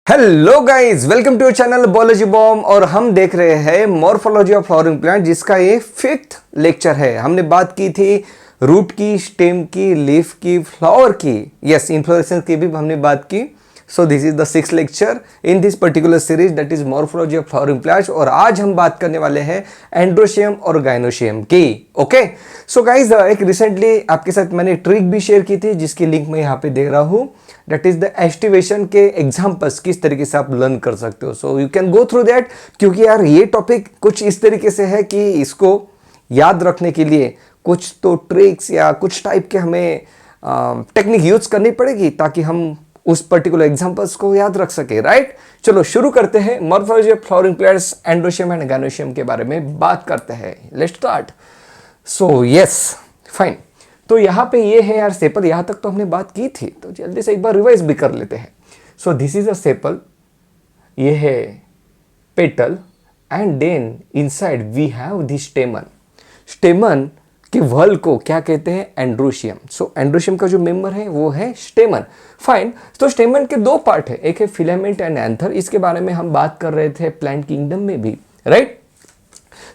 Hello guys, welcome to channel biology bomb. और हम देख रहे हैं मॉर्फोलॉजी ऑफ फ्लावरिंग प्लांट, जिसका ये 5th लेक्चर है। हमने बात की थी रूट की, स्टेम की, लीफ की, फ्लावर की, यस इन्फ्लोरेसेंस की भी हमने बात की। सो this is the 6th lecture in this particular series, that is morphology of flowering plants. और आज हम बात करने वाले हैं एंड्रोशियम और गाइनोशियम की। ओके, सो गाइस एक रिसेंटली आपके साथ मैंने ट्रिक भी शेयर की थी, जिसकी लिंक मैं यहाँ पे दे रहा हूँ। दैट इज द एस्टिवेशन के एग्जाम्पल्स, किस तरीके से आप लर्न कर सकते हो। So you can go through that, क्योंकि यार ये टॉपिक कुछ इस तरीके से है कि इसको याद रखने के लिए कुछ तो ट्रिक्स या कुछ टाइप के हमें टेक्निक यूज करनी पड़ेगी, ताकि हम उस पर्टिकुलर एग्जांपल्स को याद रख सके। राइट, चलो शुरू करते हैं। Morphology of flowering plants, androecium and gynoecium के बारे में बात करते हैं। Let's start. So yes, fine. तो यहाँ पे ये है यार सेपल, यहाँ तक तो हमने बात की थी, तो जल्दी से एक बार रिवाइज भी कर लेते हैं। So this is a sepal, ये है petal, and then inside we have the stamen. Stamen के वल को क्या कहते हैं? एंड्रोशियम। सो एंड्रोशियम का जो मेंबर है वो है स्टेमन। फाइन। तो स्टेमन के दो पार्ट है, एक है फिलामेंट एंड एंथर। इसके बारे में हम बात कर रहे थे प्लांट किंगडम में भी, right.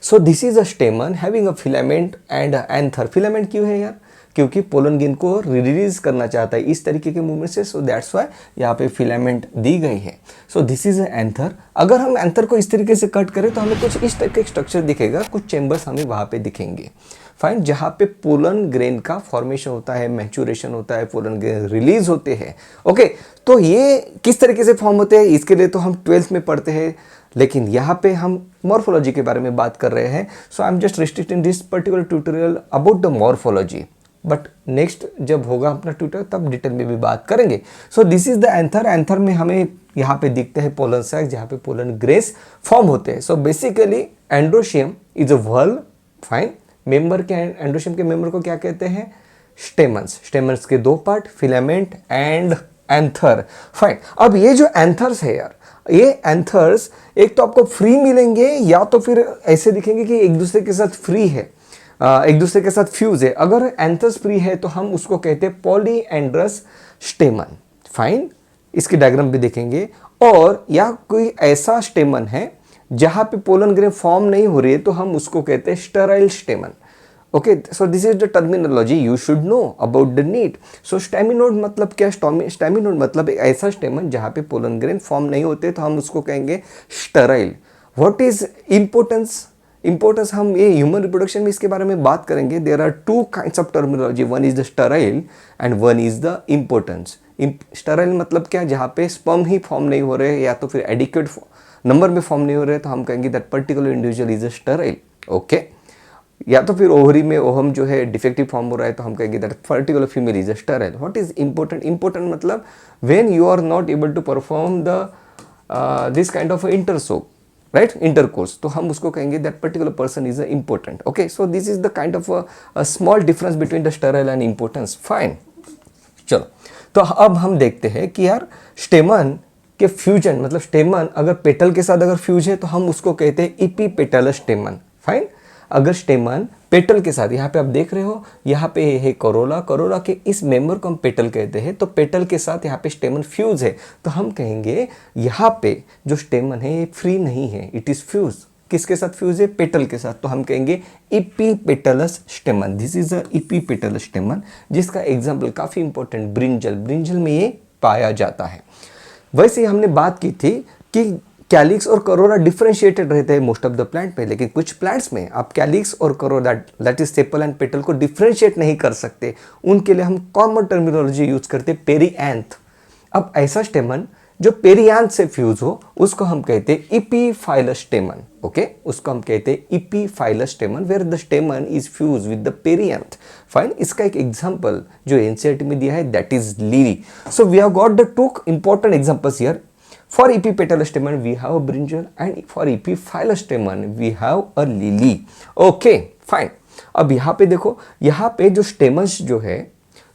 So this is a स्टेमन having a filament and anther. Filament क्यों है यार? क्योंकि पोलन ग्रेन को रिलीज करना चाहता है इस तरीके के मूवमेंट से। सो दैट्स वाई यहाँ पे फिलामेंट दी गई है। सो दिस इज एंथर। अगर हम एंथर को इस तरीके से कट करें तो हमें कुछ इस टाइप का स्ट्रक्चर दिखेगा, कुछ चेंबर्स हमें वहाँ पे दिखेंगे। फाइन, जहाँ पे पोलन ग्रेन का फॉर्मेशन होता है, मैच्योरेशन होता है, पोलन ग्रेन रिलीज होते हैं। ओके, तो ये किस तरीके से फॉर्म होते हैं इसके लिए तो हम 12th में पढ़ते हैं, लेकिन यहाँ पे हम मॉर्फोलॉजी के बारे में बात कर रहे हैं। So I am just restricting this particular tutorial about the morphology, but next जब होगा अपना ट्यूटर तब डिटेल में भी बात करेंगे। सो this is the anther. Anther में हमें यहाँ पे दिखते हैं पोलन सैक, जहाँ पे पोलन ग्रेन्स फॉर्म होते हैं। So basically androecium is a whorl. Fine, member के एंड्रोशियम के मेंबर को क्या कहते हैं? स्टेमन्स। स्टेमन्स के दो part, filament and anther. Fine, अब ये जो एंथर्स है यार, ये एंथर्स एक तो आपको फ्री मिलेंगे, या तो फिर ऐसे दिखेंगे कि एक दूसरे के साथ फ्री है, एक दूसरे के साथ फ्यूज है। अगर एंथर्स फ्री है तो हम उसको कहते हैं पॉलीएंड्रस स्टेमन। फाइन, इसकी डायग्राम भी देखेंगे। और या कोई ऐसा स्टेमन है जहां पे पोलन ग्रेन फॉर्म नहीं हो रही है तो हम उसको कहते हैं sterile स्टेमन। Okay, so this is the terminology you should know about the need. So staminode मतलब क्या? स्टेमिनोड मतलब एक ऐसा स्टेमन जहां पे पोलन ग्रेन फॉर्म नहीं होते तो हम उसको कहेंगे स्टेराइल। व्हाट इज इंपोर्टेंस हम ये ह्यूमन रिप्रोडक्शन में इसके बारे में बात करेंगे। There are two kinds of terminology, one is the sterile and one is the importance. Sterile मतलब क्या? जहाँ पे स्पर्म ही फॉर्म नहीं हो रहे या तो फिर एडिक्वेट नंबर में फॉर्म नहीं हो रहे तो हम कहेंगे that particular individual is a sterile. Okay, या तो फिर ओवरी में ओहम जो है डिफेक्टिव फॉर्म हो रहा है तो हम कहेंगे that particular female is a sterile. What is important? Important मतलब when you are not able to perform the this kind of इंटरसोप, राइट, इंटरकोर्स, तो हम उसको कहेंगे that particular person is important. Okay, so this is the kind of a small difference between the sterile and importance. Fine, चलो तो अब हम देखते हैं कि यार स्टेमन के फ्यूजन, मतलब स्टेमन अगर पेटल के साथ अगर फ्यूज है तो हम उसको कहते हैं इपीपेटल स्टेमन। फाइन, अगर स्टेमन पेटल के साथ, यहाँ पे आप देख रहे हो यहाँ पे है करोला, करोला के इस मेंबर को हम पेटल कहते हैं, तो पेटल के साथ यहाँ पे स्टेमन फ्यूज है तो हम कहेंगे यहाँ पे जो स्टेमन है ये फ्री नहीं है, इट इज फ्यूज। किसके साथ फ्यूज है? पेटल के साथ, तो हम कहेंगे इपीपेटलस स्टेमन। दिस इज अ इपीपेटल स्टेमन, जिसका एग्जाम्पल काफी इंपॉर्टेंट ब्रिंजल, ब्रिंजल में ये पाया जाता है। वैसे ही हमने बात की थी कि कैलिक्स और करोला डिफरेंशिएटेड रहते हैं मोस्ट ऑफ द प्लांट में, लेकिन कुछ प्लांट्स में आप कैलिक्स और Corolla that is sepal and petal को डिफरेंशिएट नहीं कर सकते। उनके लिए हम कॉमन टर्मिनोलॉजी यूज करते हैं पेरीएंथ। अब ऐसा स्टेमन जो पेरीएंथ से फ्यूज हो उसको हम कहते हैं इपीफाइलस स्टेमन। ओके, उसको हम कहते हैं epiphyllous stamen where the stamen is fuse with the perianth. Fine, इसका एक एग्जांपल जो एनसीईआरटी में दिया है that is lily. So we have got the two important examples here. For epipetal stamen we have a brinjal and for epiphyllous stamen we have a lily. Okay, fine. अब यहाँ पे देखो, यहाँ पे जो स्टेमन्स जो है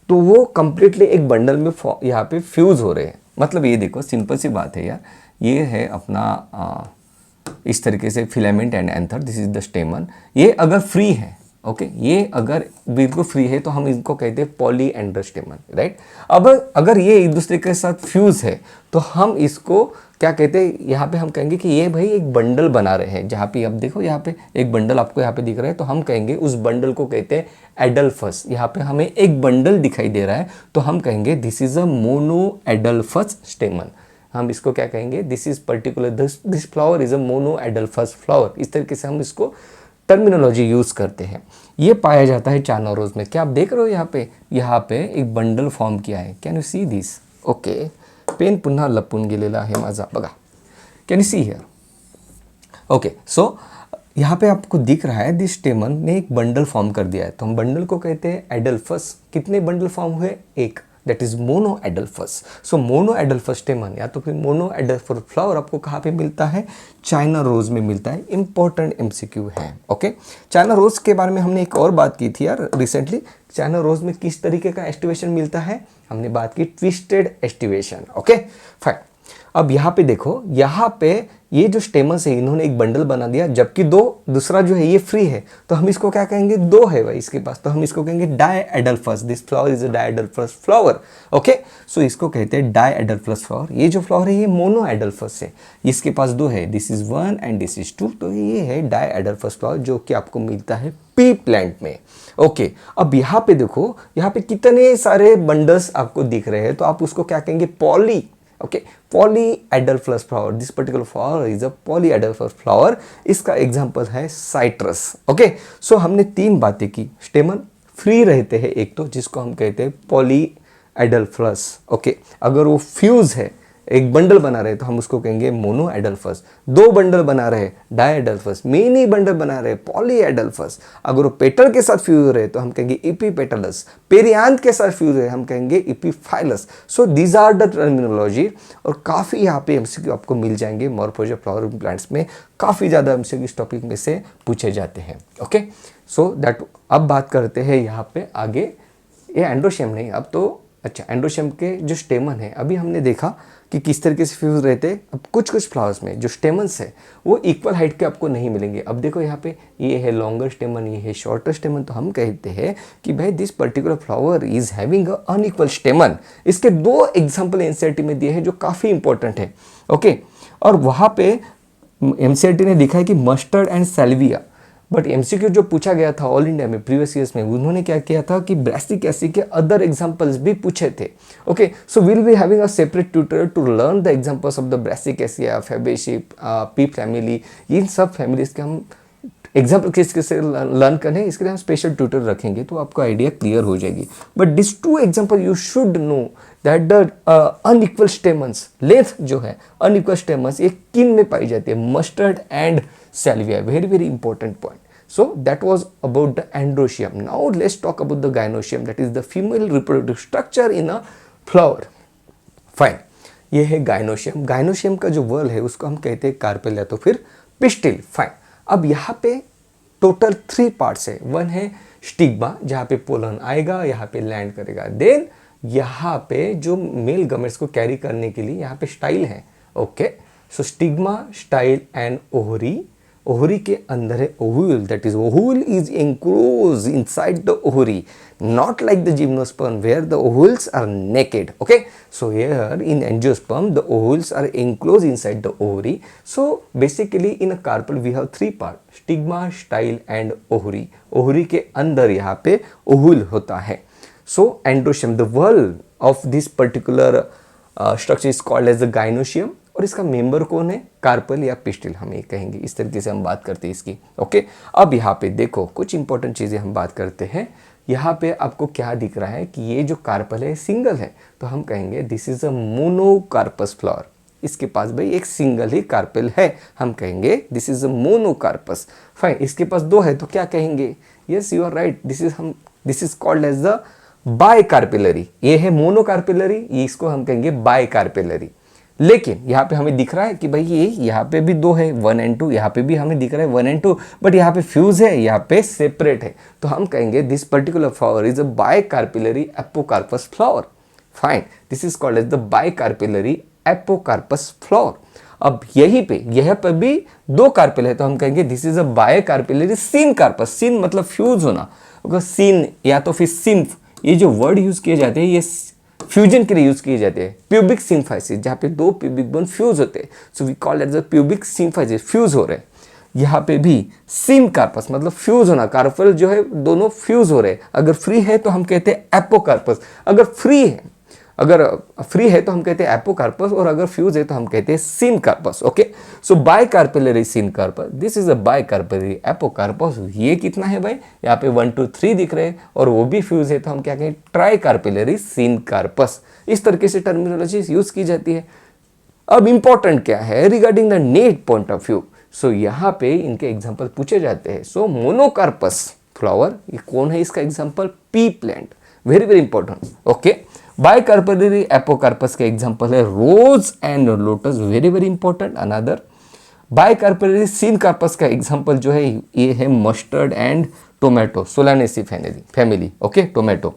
तो वो कंप्लीटली एक बंडल में यहाँ पे फ्यूज हो रहे हैं। मतलब ये देखो, सिंपल सी बात है यार, ये है अपना इस तरीके से filament and anther, this is the स्टेमन। ये अगर फ्री है ओके ये अगर बिल्कुल फ्री है तो हम इनको कहते हैं पॉलीएंड्रोस्टेमन, राइट। अब अगर ये एक दूसरे के साथ फ्यूज है तो हम इसको क्या कहते हैं, यहाँ पे हम कहेंगे कि ये भाई एक बंडल बना रहे हैं। जहाँ पे अब देखो यहाँ पे एक बंडल आपको यहाँ पे दिख रहा है, तो हम कहेंगे उस बंडल को कहते हैं एडल्फस। यहाँ पे हमें एक बंडल दिखाई दे रहा है तो हम कहेंगे this is a mono adelphous स्टेमन। हम इसको क्या कहेंगे, this is particular this flower is a mono adelphous flower. इस तरीके से हम इसको टर्मिनोलॉजी यूज करते हैं। ये पाया जाता है चाइना रोज में। क्या आप देख रहे हो यहाँ पे एक बंडल फॉर्म किया है। Can you see this? Okay, pen पुन्हा लपून गेलेला आहे माझा, बघा। Can you see here? Okay, so यहाँ पे आपको दिख रहा है दिस स्टेमन ने एक बंडल फॉर्म कर दिया है, तो हम बंडल को कहते हैं एडल्फस। कितने बंडल फॉर्म हुए? एक, that is mono adelphous. So mono adelphous स्टेमन या तो फिर मोनो एडल्फस फ्लावर आपको कहाँ पे मिलता है? चाइना रोज में मिलता है। इंपॉर्टेंट एमसीक्यू है। ओके, चाइना रोज के बारे में हमने एक और बात की थी यार रिसेंटली। चाइना रोज में किस तरीके का एस्टिवेशन मिलता है? हमने बात की ट्विस्टेड एस्टिवेशन। Okay fine. अब यहाँ पे देखो, यहाँ पे ये जो स्टेमस है इन्होंने एक बंडल बना दिया, जबकि दूसरा जो है ये फ्री है, तो हम इसको क्या कहेंगे? दो है भाई इसके पास, तो हम इसको कहेंगे diadelphous. This flower is a diadelphous flower. Okay, so इसको कहते हैं डायएडल्फस फ्लावर। ये जो फ्लावर है ये मोनो एडल्फस है, इसके पास दो है, this is 1 and this is 2, तो ये है डायएडल्फस फ्लावर जो कि आपको मिलता है पी प्लांट में। ओके, अब यहाँ पे देखो, यहाँ पे कितने सारे बंडल्स आपको दिख रहे हैं, तो आप उसको क्या कहेंगे? Poly. Okay, polyadelphous flower. This particular flower is a polyadelphous flower. इसका एग्जांपल है साइट्रस। ओके, सो हमने तीन बातें की। स्टेमन फ्री रहते हैं एक तो, जिसको हम कहते हैं पॉलीएडल्फस। ओके, अगर वो फ्यूज है, एक बंडल बना रहे तो हम उसको कहेंगे मोनो एडल्फस। दो बंडल बना रहे डायएडल्फस, मेनी बंडल बना रहे पॉलीएडल्फस। अगर वो पेटल के साथ फ्यूज रहे तो हम कहेंगे इपीपेटलस। पेरियांथ के साथ फ्यूज है हम कहेंगे epiphyllous. So these are the terminology. और काफ़ी यहाँ पे एमसीक्यू आपको मिल जाएंगे मॉर्फोलॉजी ऑफ फ्लावरिंग प्लांट्स में। काफ़ी ज़्यादा एमसीक्यू इस टॉपिक में से पूछे जाते हैं। ओके, सो दैट अब बात करते हैं यहाँ पे आगे। ये एंड्रोशियम नहीं, अब तो अच्छा एंड्रोशियम के जो स्टेमन है, अभी हमने देखा कि किस तरीके से फ्यूज रहते हैं। अब कुछ फ्लावर्स में जो स्टेमन्स है वो इक्वल हाइट के आपको नहीं मिलेंगे। अब देखो यहाँ पे ये है लॉन्गर स्टेमन, ये है शॉर्टर स्टेमन, तो हम कहते हैं कि भाई this particular flower is having a unequal स्टेमन। इसके दो एग्जाम्पल एनसीईआरटी में दिए हैं जो काफ़ी इंपॉर्टेंट है। ओके, और वहाँ पे एनसीईआरटी ने लिखा है कि मस्टर्ड एंड सैल्विया। बट एमसीक्यू जो पूछा गया था ऑल इंडिया में प्रीवियस ईयर्स में, उन्होंने क्या किया था कि ब्रासिकेसी के अदर एग्जांपल्स भी पूछे थे। Okay, so will be having a separate tutor to learn the examples of the Brassicaceae, Fabaceae, pea family. इन सब फैमिलीज के हम एग्जाम्पल किस किस से लर्न करें, इसके लिए हम स्पेशल ट्यूटर रखेंगे तो आपको आइडिया क्लियर हो जाएगी। But this two example you should know that the unequal stamens, length जो है अनइक्वल स्टेमन्स, ये किन में पाई जाती है? Mustard and salvia. Very very important point. So that was about the androecium. Now let's talk about the gynoecium, that is the female reproductive structure in a flower. Fine. ये है gynoecium. Gynoecium का जो whorl है उसको हम कहते हैं carpel या तो फिर पिस्टिल। फाइन। अब यहाँ पे टोटल 3 पार्ट्स है। वन है स्टिग्मा, जहाँ पे पोलन आएगा, यहाँ पे लैंड करेगा। देन यहाँ पे जो मेल गमेट्स को कैरी करने के लिए यहाँ पे स्टाइल है। Okay, so stigma, style and ovary. Ovary के अंदर है ovule, that is ovule is enclosed inside the ovary, not like the gymnosperm where the ovules are naked. Okay, so here in angiosperm the ovules are enclosed inside the ovary. So basically in a carpel we have 3 parts, stigma, style and ovary. ovary के अंदर यहाँ पे ovule होता है. So androecium, the wall of this particular structure is called as the gynoecium. और इसका member कौन है? कार्पल या पिस्टिल हम ये कहेंगे। इस तरीके से हम बात करते हैं इसकी। ओके, अब यहाँ पे देखो कुछ इंपॉर्टेंट चीज़ें हम बात करते हैं। यहाँ पे आपको क्या दिख रहा है कि ये जो कार्पल है सिंगल है, तो हम कहेंगे दिस इज अ मोनोकार्पस फ्लावर। इसके पास भाई एक सिंगल ही कार्पेल है, हम कहेंगे this is a monocarpous. Fine, इसके पास 2 है तो क्या कहेंगे? Yes you are right, this is called as the bicarpellary. ये है मोनोकार्पेलरी, इसको हम कहेंगे बायकार्पेलरी। लेकिन यहाँ पे हमें दिख रहा है कि भाई ये यहाँ पे भी 2 है, 1 and 2, यहाँ पे भी हमें दिख रहा है 1 and 2, बट यहाँ पे फ्यूज है, यहाँ पे सेपरेट है, तो हम कहेंगे this particular flower is a bicarpellary apocarpous flower. Fine, this is called as the bicarpellary apocarpous flower. अब यह पे भी दो कार्पेल है तो हम कहेंगे this is a bicarpellary syncarpous. Syn मतलब फ्यूज होना, अगर सीन या तो फिर सिम्फ, ये जो वर्ड यूज किए जाते हैं ये फ्यूजन के लिए यूज किए जाते हैं। प्यूबिक सिम्फाइसिस, जहाँ पे दो प्यूबिक बोन फ्यूज होते हैं, so we call it the pubic symphysis, fuse हो रहे हैं। यहाँ पे भी सीम कार्पस मतलब फ्यूज होना, कार्पल जो है दोनों फ्यूज हो रहे हैं। अगर फ्री है तो हम कहते हैं एपोकार्पस, अगर फ्री है तो हम कहते हैं एपोकार्पस, और अगर फ्यूज है तो हम कहते हैं syncarpous. Okay, so bicarpellary syncarpous, this is a bicarpellary apocarpous. ये कितना है भाई, यहाँ पे 1 2 3 दिख रहे हैं, और वो भी फ्यूज है तो हम क्या कहें, ट्राई कार्पेलरी सीन कार्पस। इस तरीके से टर्मिनोलॉजी यूज की जाती है। अब इंपॉर्टेंट क्या है regarding the NET point of view, so यहाँ पे इनके एग्जाम्पल पूछे जाते हैं। सो मोनोकार्पस फ्लावर, ये कौन है इसका example, pea plant, very very important. Okay, bicarpellary apocarpous के एग्जाम्पल है rose and lotus, very very important. Another bicarpellary syncarpous का एग्जाम्पल जो है ये है mustard and tomato, Solanaceae family. Okay, tomato,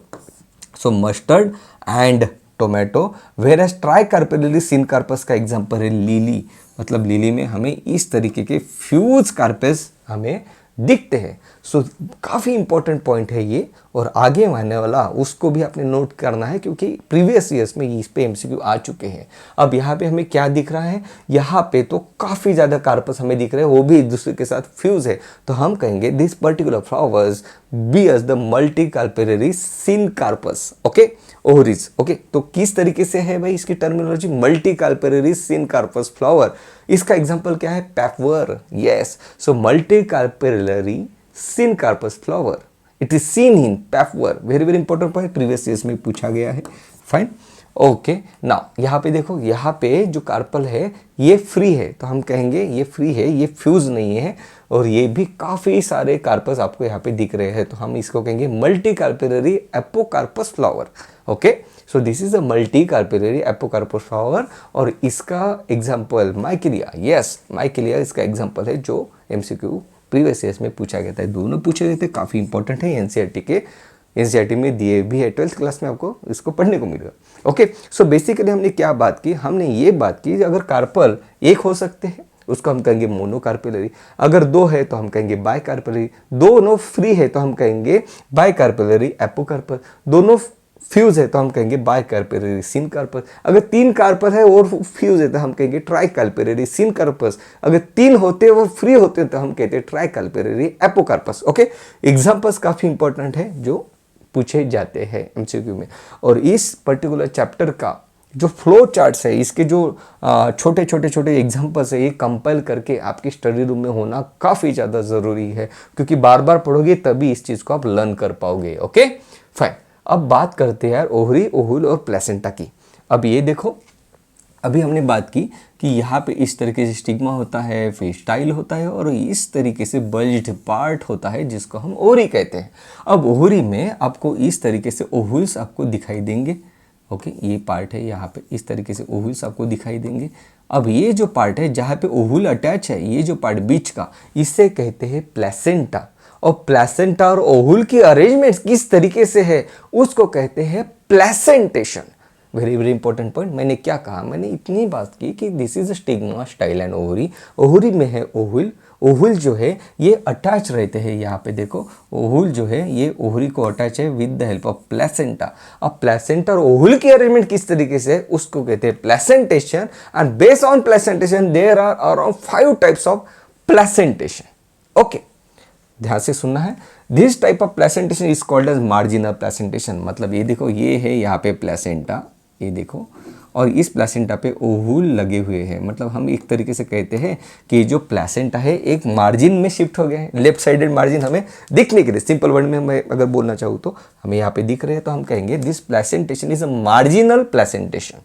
so mustard and tomato. Whereas tricarpellary syncarpous का example है lily, मतलब लिली में हमें इस तरीके के फ्यूज कार्पेस हमें दिखते हैं। सो काफ़ी इंपॉर्टेंट पॉइंट है ये, और आगे आने वाला उसको भी आपने नोट करना है क्योंकि प्रीवियस ईयर्स में इस पे एमसीक्यू आ चुके हैं। अब यहाँ पे हमें क्या दिख रहा है, यहाँ पे तो काफ़ी ज़्यादा कार्पस हमें दिख रहे हैं, वो भी एक दूसरे के साथ फ्यूज है, तो हम कहेंगे this particular flowers be as the multicarpellary syncarpous. Okay, ovaries. Okay, तो किस तरीके से है भाई इसकी terminology, multicarpellary syncarpous flower. इसका एग्जांपल क्या है, Papaver. Yes, so multicarpellary syncarpous flower, it is seen in Papaver, very very important point, previous years में पूछा गया है। Fine, okay. नाउ यहाँ पे देखो, यहाँ पे जो कार्पल है ये फ्री है तो हम कहेंगे ये फ्री है, ये फ्यूज नहीं है, और ये भी काफ़ी सारे कार्पस आपको यहाँ पे दिख रहे हैं, तो हम इसको कहेंगे multi carpellary apocarpous flower. Okay, so this is a multi carpellary apocarpous flower, और इसका एग्जाम्पल माइकेलिया। यस, माइकेलिया इसका एग्जाम्पल है जो एमसीक्यू प्रीवियस ईयर्स में पूछा गया था। दोनों पूछे गए थे, काफ़ी इंपॉर्टेंट है, एनसीईआरटी में दिए भी है, 12th क्लास में आपको इसको पढ़ने को मिलेगा। ओके, सो बेसिकली हमने क्या बात की, हमने ये बात की अगर कार्पल एक हो सकते हैं उसको हम कहेंगे मोनोकार्पेलरी, अगर दो है तो हम कहेंगे बायकार्पेलरी, दोनों फ्री है तो हम कहेंगे बायकार्पेलरी एपोकार्पल, दोनों फ्यूज है तो हम कहेंगे बायकार्पेलरी सीन कार्पस, अगर तीन कार्पल है और फ्यूज है तो हम कहेंगे ट्राइकार्पेलरी सीन कार्पस, अगर तीन होते और फ्री होते तो हम कहते हैं ट्राइकार्पेलरी एपोकार्पस। ओके, एग्जांपल्स काफ़ी इंपॉर्टेंट है जो पूछे जाते हैं एमसीक्यू में, और इस पर्टिकुलर चैप्टर का जो फ्लो चार्ट्स है, इसके जो छोटे छोटे एग्जांपल्स है, ये कंपाइल करके आपकी स्टडी रूम में होना काफ़ी ज़्यादा ज़रूरी है, क्योंकि बार बार पढ़ोगे तभी इस चीज़ को आप लर्न कर पाओगे। Okay, fine. अब बात करते हैं यार ओवरी, ओहुल और प्लेसेंटा की। अब ये देखो, अभी हमने बात की कि यहाँ पे इस तरीके से स्टिग्मा होता है, फिर स्टाइल होता है, और इस तरीके से बल्ज्ड पार्ट होता है जिसको हम ओवरी कहते हैं। अब ओवरी में आपको इस तरीके से ओहुल्स आपको दिखाई देंगे। ओके, ये पार्ट है, यहाँ पे इस तरीके से ओहुल्स आपको दिखाई देंगे। अब ये जो पार्ट है जहाँ पे ओहुल अटैच है, ये जो पार्ट बीच का, इसे कहते हैं प्लेसेंटा, और प्लेसेंटा और ओहुल की अरेंजमेंट किस तरीके से है उसको कहते हैं placentation. Very very important point. मैंने क्या कहा, मैंने इतनी बात की कि this is stigma, style and ovary. Ovary में है ओहुल, ओहुल जो है ये अटैच रहते हैं, यहाँ पे देखो ओहुल जो है ये ओवरी को अटैच है with the help of placenta. अब प्लेसेंटा और ओहुल की अरेंजमेंट किस तरीके से है उसको कहते हैं placentation, and based on placentation there are around 5 types of placentation. Okay, ध्यान से सुनना है। This type of placentation is called as marginal placentation, मतलब ये देखो ये है यहाँ पे प्लेसेंटा, ये देखो, और इस प्लेसेंटा पे ओहुल लगे हुए हैं, मतलब हम एक तरीके से कहते हैं कि जो प्लेसेंटा है एक मार्जिन में शिफ्ट हो गया है, लेफ्ट साइडेड मार्जिन हमें दिखने के लिए, सिंपल वर्ड में मैं अगर बोलना चाहूँ तो हमें यहाँ पे दिख रहे हैं, तो हम कहेंगे this placentation is a marginal placentation.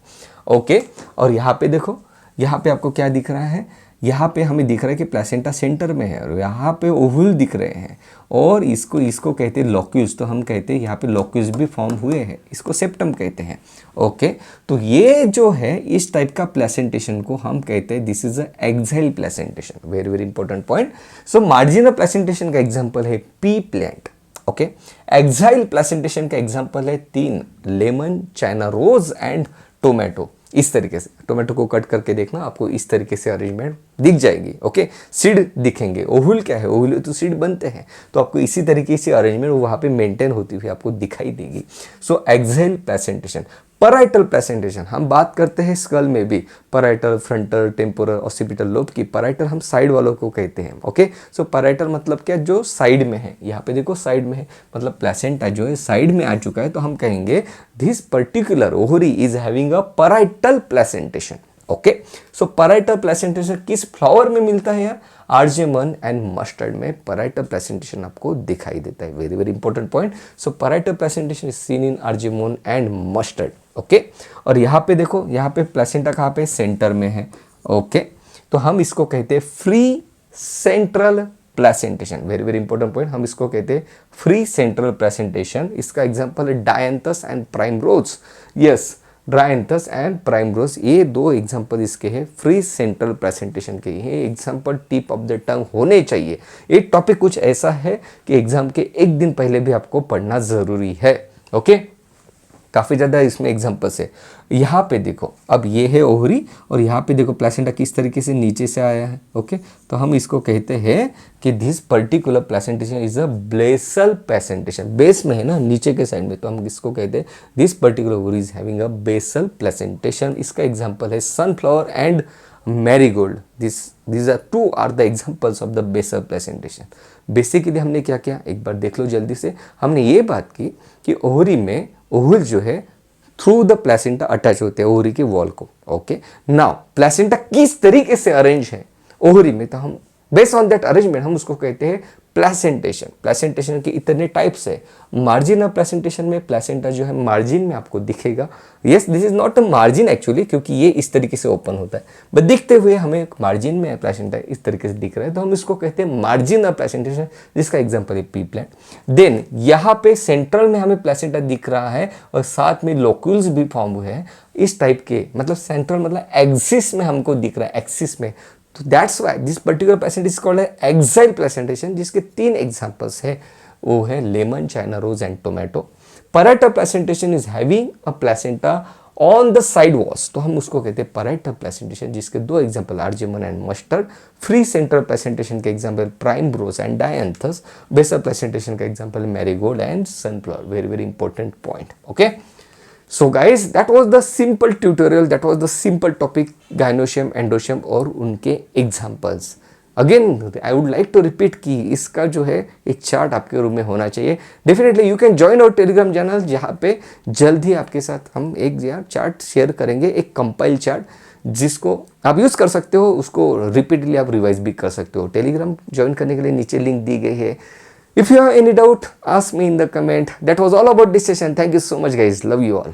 Okay, और यहाँ पे देखो, यहाँ पे आपको क्या दिख रहा है, यहाँ पे हमें दिख रहा है कि प्लेसेंटा सेंटर में है, और यहाँ पे ओहुल दिख रहे हैं, और इसको कहते हैं लॉक्यूज, तो हम कहते हैं यहाँ पे लॉक्यूज भी फॉर्म हुए हैं, इसको सेप्टम कहते हैं। ओके, तो ये जो है इस टाइप का प्लेसेंटेशन को हम कहते हैं this is a axile placentation. Very very important point. So marginal placentation का एग्जाम्पल है pea plant. Okay, axile placentation का एग्जाम्पल है 3, lemon, China rose and tomato. इस तरीके से टोमेटो को कट करके देखना, आपको इस तरीके से अरेंजमेंट दिख जाएगी। ओके, सीड दिखेंगे। ओहुल क्या है, ओहुल तो सीड बनते हैं, तो आपको इसी तरीके से अरेंजमेंट वहाँ पे मेंटेन होती हुई आपको दिखाई देगी। सो एक्सेल प्लेसेंटेशन, पैराइटल प्लेसेंटेशन, हम बात करते हैं स्कल में भी parietal, frontal, temporal, occipital lobe की। पैराइटल हम साइड वालों को कहते हैं। ओके, सो पैराइटल मतलब क्या, जो साइड में है। यहाँ पे देखो साइड में है, मतलब प्लेसेंटा जो है साइड में आ चुका है, तो हम कहेंगे this particular ovary is having a parietal placentation. Okay, so parietal placentation किस फ्लावर में मिलता है यार, आर्जेमन एंड मस्टर्ड में पैराइटल प्लेसेंटेशन आपको दिखाई देता है। Very very important point. So parietal placentation is seen in Argemone and mustard. Okay, और यहाँ पे देखो, यहाँ पे प्लेसेंटा कहाँ पे, सेंटर में है। ओके, तो हम इसको कहते हैं free central placentation. Very very important point, हम इसको कहते हैं फ्री सेंट्रल प्लेसेंटेशन। इसका एग्जांपल है dianthus and primrose. Yes, dianthus and primrose, ये दो एग्जांपल इसके हैं फ्री सेंट्रल प्रेजेंटेशन के। ये example tip of the tongue होने चाहिए। एक टॉपिक कुछ ऐसा है कि एग्जाम के एक दिन पहले भी आपको पढ़ना जरूरी है। ओके, काफ़ी ज़्यादा इसमें एग्जांपल्स है। यहाँ पे देखो, अब ये है ओवरी और यहाँ पे देखो प्लेसेंटा किस तरीके से नीचे से आया है। ओके, तो हम इसको कहते हैं कि this particular placentation is a basal placentation. Base में है ना, नीचे के साइड में, तो हम इसको कहते हैं this particular ovary is having a basal placentation. इसका एग्जाम्पल है sunflower and marigold. these are the examples of the basal placentation. Basically हमने क्या किया, एक बार देख लो जल्दी से। हमने ये बात की कि ओवरी में ओवल जो है थ्रू द प्लेसेंटा अटैच होते हैं ओवरी के वॉल को। ओके, नाउ प्लेसेंटा किस तरीके से अरेंज है ओवरी में, तो हम बेस्ड ऑन दैट अरेंजमेंट हम उसको कहते हैं प्लेसेंटेशन। प्लेसेंटेशन के इतने टाइप्स है। मार्जिन ऑफ प्लेसेंटेशन में प्लेसेंटा जो है मार्जिन में आपको दिखेगा। Yes, this is not a margin actually, क्योंकि ये इस तरीके से ओपन होता है, बट दिखते हुए हमें मार्जिन में प्लेसेंटा इस तरीके से दिख रहा है, तो हम इसको कहते हैं मार्जिन ऑफ प्लेसेंटेशन, जिसका एग्जांपल है पी प्लांट। देन यहाँ पे सेंट्रल में हमें प्लेसेंटा दिख रहा है और साथ में लोक्यूल्स भी फॉर्म हुए हैं इस टाइप के, मतलब सेंट्रल मतलब एक्सिस में हमको दिख रहा है, एक्सिस में। तो that's why this particular placenta is called axile placentation, जिसके 3 एग्जांपल्स है, वो है lemon, China rose and tomato. Parietal placentation is having a placenta on the side walls, तो हम उसको कहते हैं पैराइटल प्लेसेंटेशन, जिसके 2 example Argemone and mustard. Free central placentation के example primrose and Dianthus. Basal placentation का example marigold and sunflower. Very very important point. Okay, so guys, that was the simple tutorial, that was the simple topic gynoecium, endoecium और उनके examples. Again, I would like to repeat कि इसका जो है एक chart आपके room में होना चाहिए। Definitely you can join our telegram channel, जहाँ पे जल्द ही आपके साथ हम एक चार्ट शेयर करेंगे, एक कंपाइल चार्ट, जिसको आप यूज़ कर सकते हो, उसको रिपीटली आप रिवाइज भी कर सकते हो। टेलीग्राम ज्वाइन करने के लिए नीचे लिंक दी गई है। If you have any doubt, ask me in the comment. That was all about this session. Thank you so much guys. Love you all.